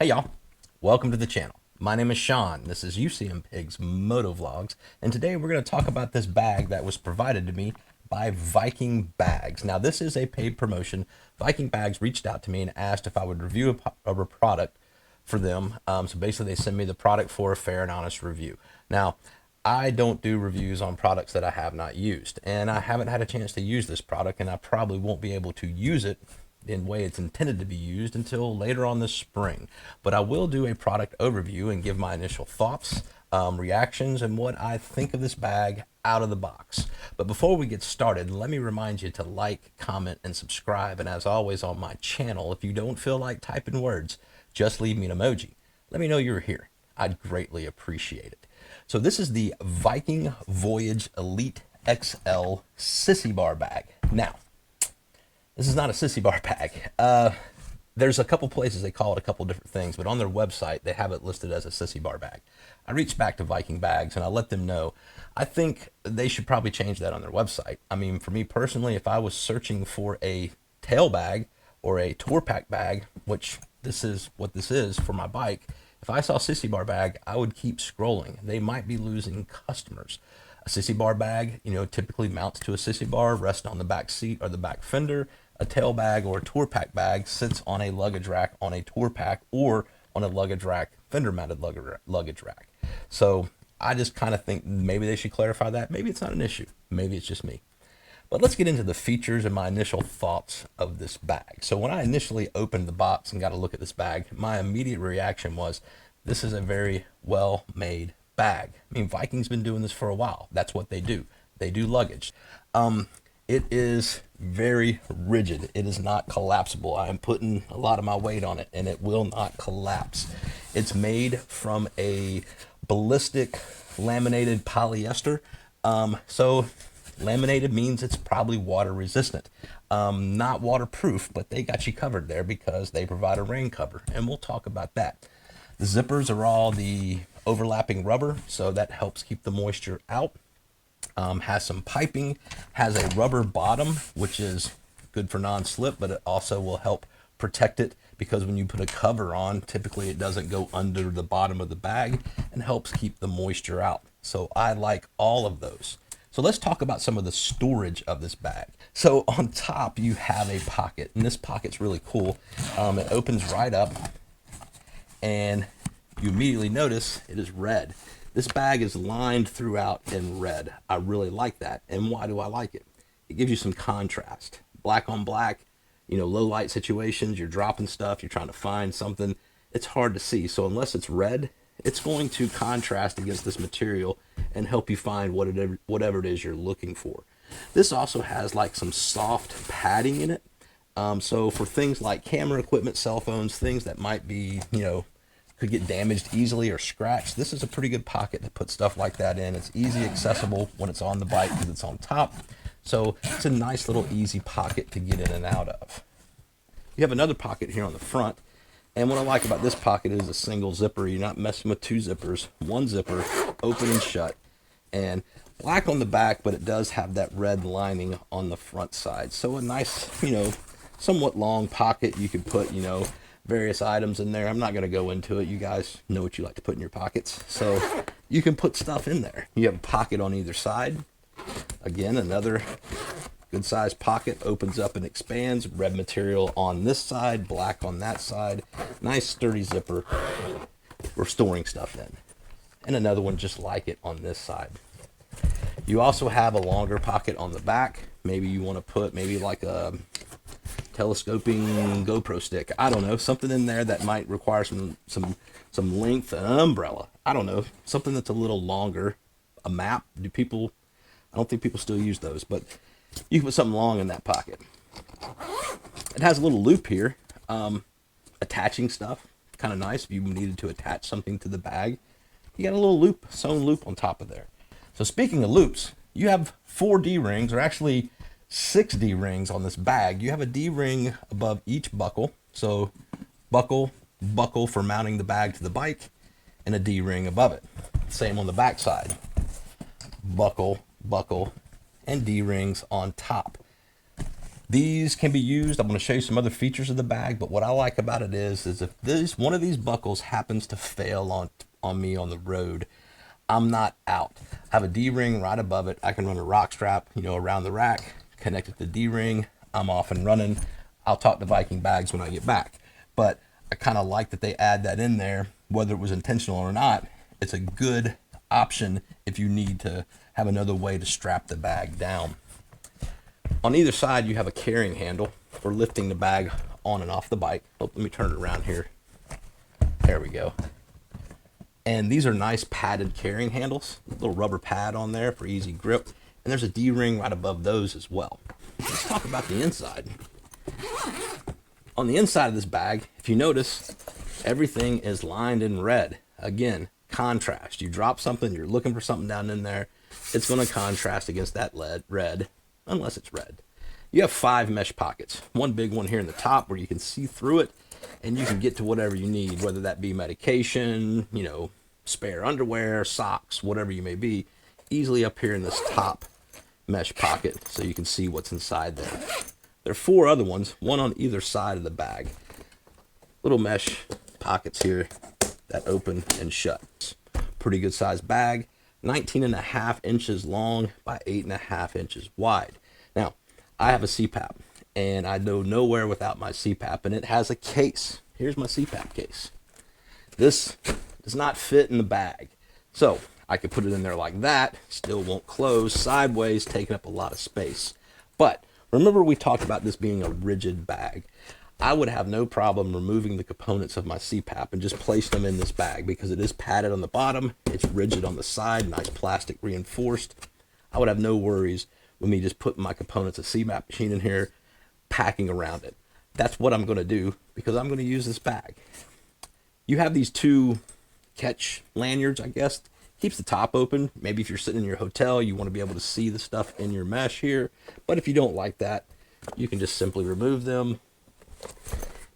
Hey y'all, welcome to the channel. My name is Sean. This is UCM Pigs Moto Vlogs, and today we're going to talk about this bag that was provided to me by Viking Bags. Now, this is a paid promotion. Viking Bags reached out to me and asked if I would review a product for them. So basically, they send me the product for a fair and honest review. Now, I don't do reviews on products that I have not used, and I haven't had a chance to use this product, and I probably won't be able to use it in the way it's intended to be used until later on this spring. But I will do a product overview and give my initial thoughts, reactions, and what I think of this bag out of the box. But before we get started, let me remind you to like, comment, and subscribe. And as always on my channel, if you don't feel like typing words, just leave me an emoji. Let me know you're here. I'd greatly appreciate it. So this is the Viking Voyage Elite XL Sissy Bar bag. Now, this is not a sissy bar bag. There's a couple places they call it a couple different things, but on their website, they have it listed as a sissy bar bag. I reached back to Viking Bags and I let them know, I think they should probably change that on their website. I mean, for me personally, if I was searching for a tail bag or a tour pack bag, which this is what this is for my bike, if I saw sissy bar bag, I would keep scrolling. They might be losing customers. A sissy bar bag, typically mounts to a sissy bar, rests on the back seat or the back fender. A tail bag or a tour pack bag sits on a luggage rack on a tour pack or on a luggage rack, fender mounted luggage rack. So I just kind of think maybe they should clarify that. Maybe it's not an issue. Maybe it's just me. But let's get into the features and my initial thoughts of this bag. So when I initially opened the box and got a look at this bag, my immediate reaction was, this is a very well-made bag. I mean, Viking's been doing this for a while. That's what they do. They do luggage. It is very rigid. It is not collapsible. I'm putting a lot of my weight on it and it will not collapse. It's made from a ballistic laminated polyester. So laminated means it's probably water resistant. Not waterproof, but they got you covered there because they provide a rain cover, and we'll talk about that. The zippers are all the overlapping rubber, so that helps keep the moisture out. Has some piping, has a rubber bottom, which is good for non-slip, but it also will help protect it because when you put a cover on, typically it doesn't go under the bottom of the bag and helps keep the moisture out. So I like all of those. So let's talk about some of the storage of this bag. So on top you have a pocket, and this pocket's really cool. It opens right up and you immediately notice it is red. This bag is lined throughout in red. I really like that. And why do I like it? It gives you some contrast. Black on black, low light situations, you're dropping stuff, you're trying to find something, it's hard to see. So unless it's red, it's going to contrast against this material and help you find whatever it is you're looking for. This also has like some soft padding in it. So for things like camera equipment, cell phones, things that might be, could get damaged easily or scratched, this is a pretty good pocket to put stuff like that in. It's easy accessible when it's on the bike because it's on top. So it's a nice little easy pocket to get in and out of. You have another pocket here on the front. And what I like about this pocket is a single zipper. You're not messing with two zippers. One zipper, open and shut. And black on the back, but it does have that red lining on the front side. So a nice, somewhat long pocket. You could put, various items in there. I'm not going to go into it. You guys know what you like to put in your pockets. So you can put stuff in there. You have a pocket on either side. Again, another good sized pocket, opens up and expands. Red material on this side, black on that side. Nice sturdy zipper for storing stuff in. And another one just like it on this side. You also have a longer pocket on the back. Maybe you want to put like a telescoping GoPro stick. I don't know, something in there that might require some length, an umbrella. I don't know, something that's a little longer. A map. I don't think people still use those, but you can put something long in that pocket. It has a little loop here, attaching stuff. Kind of nice if you needed to attach something to the bag. You got a little loop, sewn loop on top of there. So speaking of loops, you have 4 D-rings, or actually 6 D-rings on this bag. You have a D-ring above each buckle. So buckle for mounting the bag to the bike, and a D-ring above it. Same on the back side. Buckle, and D-rings on top. These can be used. I'm going to show you some other features of the bag, but what I like about it is if one of these buckles happens to fail on me on the road, I'm not out. I have a D-ring right above it. I can run a rock strap, around the rack, connect it to the D-ring. I'm off and running. I'll talk to Viking bags when I get back. But I kind of like that they add that in there, whether it was intentional or not. It's a good option if you need to have another way to strap the bag down. On either side, you have a carrying handle for lifting the bag on and off the bike. Oh, let me turn it around here. There we go. And these are nice padded carrying handles, a little rubber pad on there for easy grip. And there's a D-ring right above those as well. Let's talk about the inside. On the inside of this bag, if you notice, everything is lined in red. Again, contrast. You drop something, you're looking for something down in there, it's going to contrast against that red, unless it's red. You have 5 mesh pockets. One big one here in the top where you can see through it, and you can get to whatever you need, whether that be medication, spare underwear, socks, whatever you may be, easily up here in this top mesh pocket so you can see what's inside there. There are 4 other ones, one on either side of the bag. Little mesh pockets here that open and shut. Pretty good sized bag, 19.5 inches long by 8.5 inches wide. Now, I have a CPAP, and I go nowhere without my CPAP, and it has a case. Here's my CPAP case. This does not fit in the bag, so I could put it in there like that, still won't close, sideways, taking up a lot of space. But remember, we talked about this being a rigid bag. I would have no problem removing the components of my CPAP and just place them in this bag because it is padded on the bottom, it's rigid on the side, nice plastic reinforced. I would have no worries with me just putting my components of CPAP machine in here, packing around it. That's what I'm going to do because I'm going to use this bag. You have these 2 catch lanyards, I guess. Keeps the top open. Maybe if you're sitting in your hotel, you want to be able to see the stuff in your mesh here. But if you don't like that, you can just simply remove them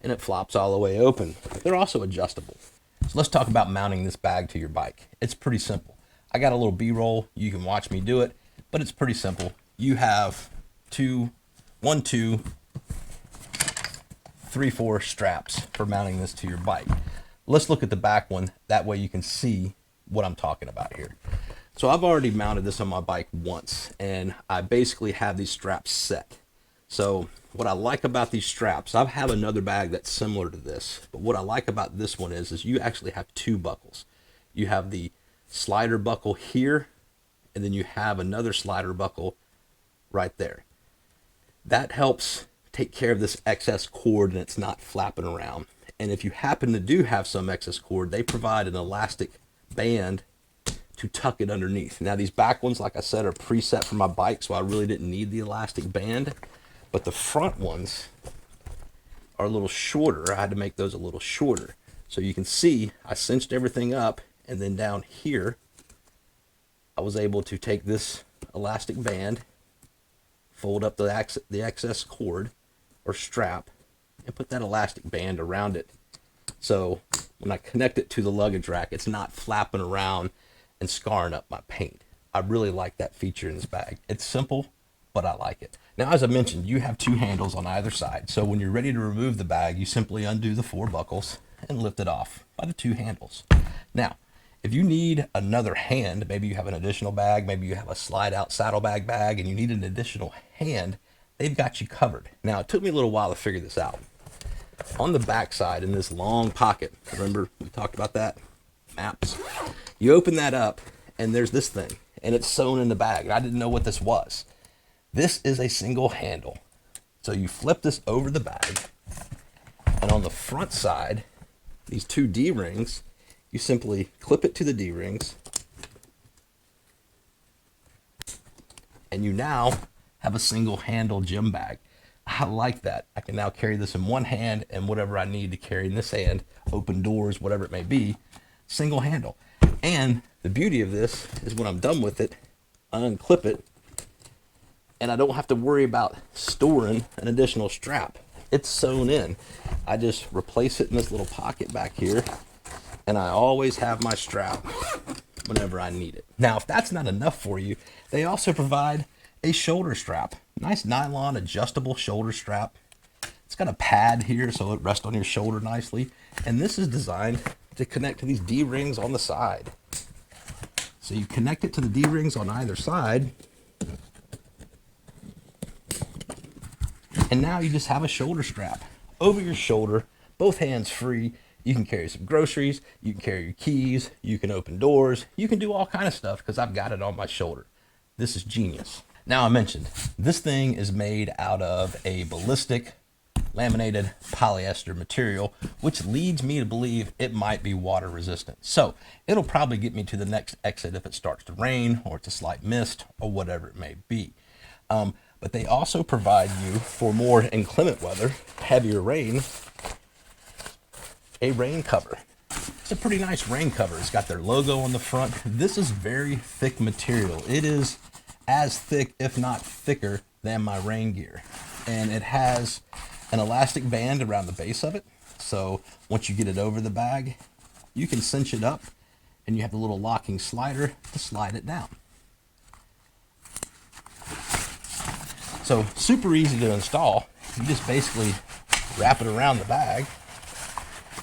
and it flops all the way open. They're also adjustable. So let's talk about mounting this bag to your bike. It's pretty simple. I got a little B-roll. You can watch me do it, but it's pretty simple. You have 3, 4 straps for mounting this to your bike. Let's look at the back one. That way you can see what I'm talking about here. So I've already mounted this on my bike once, and I basically have these straps set. So what I like about these straps, I have another bag that's similar to this, but what I like about this one is you actually have 2 buckles. You have the slider buckle here, and then you have another slider buckle right there. That helps take care of this excess cord and it's not flapping around. And if you happen to have some excess cord, they provide an elastic band to tuck it underneath. Now these back ones, like I said, are preset for my bike, so I really didn't need the elastic band. But the front ones are a little shorter. I had to make those a little shorter. So you can see I cinched everything up, and then down here I was able to take this elastic band, fold up the excess cord or strap, and put that elastic band around it. So when I connect it to the luggage rack, it's not flapping around and scarring up my paint. I really like that feature in this bag. It's simple, but I like it. Now, as I mentioned, you have 2 handles on either side. So when you're ready to remove the bag, you simply undo the 4 buckles and lift it off by the 2 handles. Now, if you need another hand, maybe you have an additional bag, maybe you have a slide out saddlebag bag and you need an additional hand, they've got you covered. Now, it took me a little while to figure this out. On the back side in this long pocket, remember we talked about that? Maps. You open that up and there's this thing and it's sewn in the bag. I didn't know what this was. This is a single handle. So you flip this over the bag, and on the front side, these 2 D-rings, you simply clip it to the D-rings, and you now have a single handle gym bag. I like that. I can now carry this in one hand, and whatever I need to carry in this hand, open doors, whatever it may be, single handle. And the beauty of this is when I'm done with it, I unclip it, and I don't have to worry about storing an additional strap. It's sewn in. I just replace it in this little pocket back here, and I always have my strap whenever I need it. Now, if that's not enough for you, they also provide a shoulder strap Nice nylon adjustable shoulder strap. It's got a pad here so it rests on your shoulder nicely. And this is designed to connect to these D-rings on the side. So you connect it to the D-rings on either side. And now you just have a shoulder strap over your shoulder, both hands free. You can carry some groceries, you can carry your keys, you can open doors, you can do all kind of stuff because I've got it on my shoulder. This is genius. Now, I mentioned this thing is made out of a ballistic laminated polyester material, which leads me to believe it might be water resistant. So it'll probably get me to the next exit if it starts to rain or it's a slight mist or whatever it may be. But they also provide you, for more inclement weather, heavier rain, a rain cover. It's a pretty nice rain cover. It's got their logo on the front. This is very thick material. It is as thick, if not thicker, than my rain gear. And it has an elastic band around the base of it. So once you get it over the bag, you can cinch it up and you have the little locking slider to slide it down. So super easy to install. You just basically wrap it around the bag.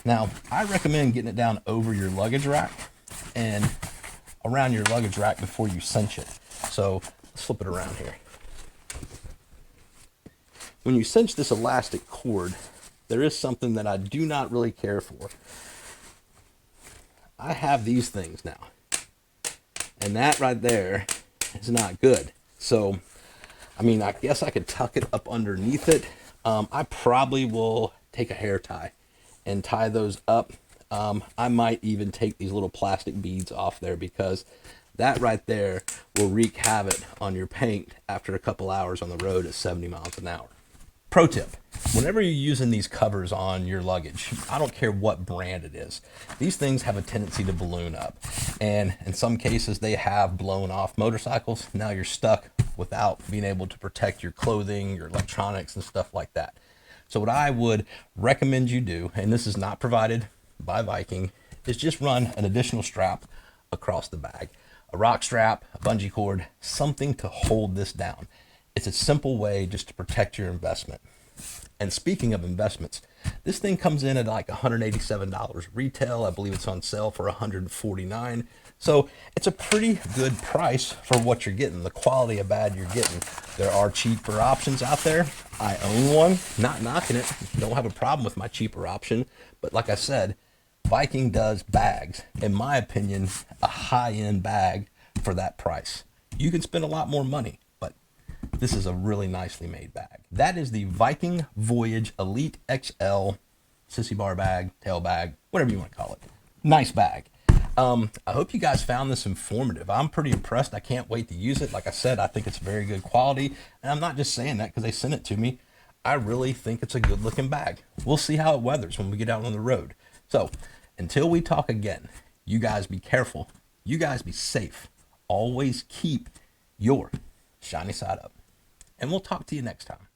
Now, I recommend getting it down over your luggage rack and around your luggage rack before you cinch it. So let's flip it around here. When you cinch this elastic cord, there is something that I do not really care for. I have these things now, and that right there is not good. So, I mean, I guess I could tuck it up underneath it. I probably will take a hair tie and tie those up. I might even take these little plastic beads off there because that right there will wreak havoc on your paint after a couple hours on the road at 70 miles an hour. Pro tip, whenever you're using these covers on your luggage, I don't care what brand it is, these things have a tendency to balloon up. And in some cases, they have blown off motorcycles. Now you're stuck without being able to protect your clothing, your electronics, and stuff like that. So what I would recommend you do, and this is not provided by Viking, is just run an additional strap across the bag. A rock strap, a bungee cord, something to hold this down. It's a simple way just to protect your investment. And speaking of investments, this thing comes in at like $187 retail. I believe it's on sale for $149. So it's a pretty good price for what you're getting, the quality of bag you're getting. There are cheaper options out there. I own one, not knocking it. Don't have a problem with my cheaper option. But like I said, Viking does bags, in my opinion, a high-end bag for that price. You can spend a lot more money, but this is a really nicely made bag. That is the Viking Voyage Elite XL sissy bar bag, tail bag, whatever you want to call it. Nice bag. I hope you guys found this informative. I'm pretty impressed. I can't wait to use it. Like I said, I think it's very good quality. And I'm not just saying that because they sent it to me. I really think it's a good looking bag. We'll see how it weathers when we get out on the road. So until we talk again, you guys be careful. You guys be safe. Always keep your shiny side up. And we'll talk to you next time.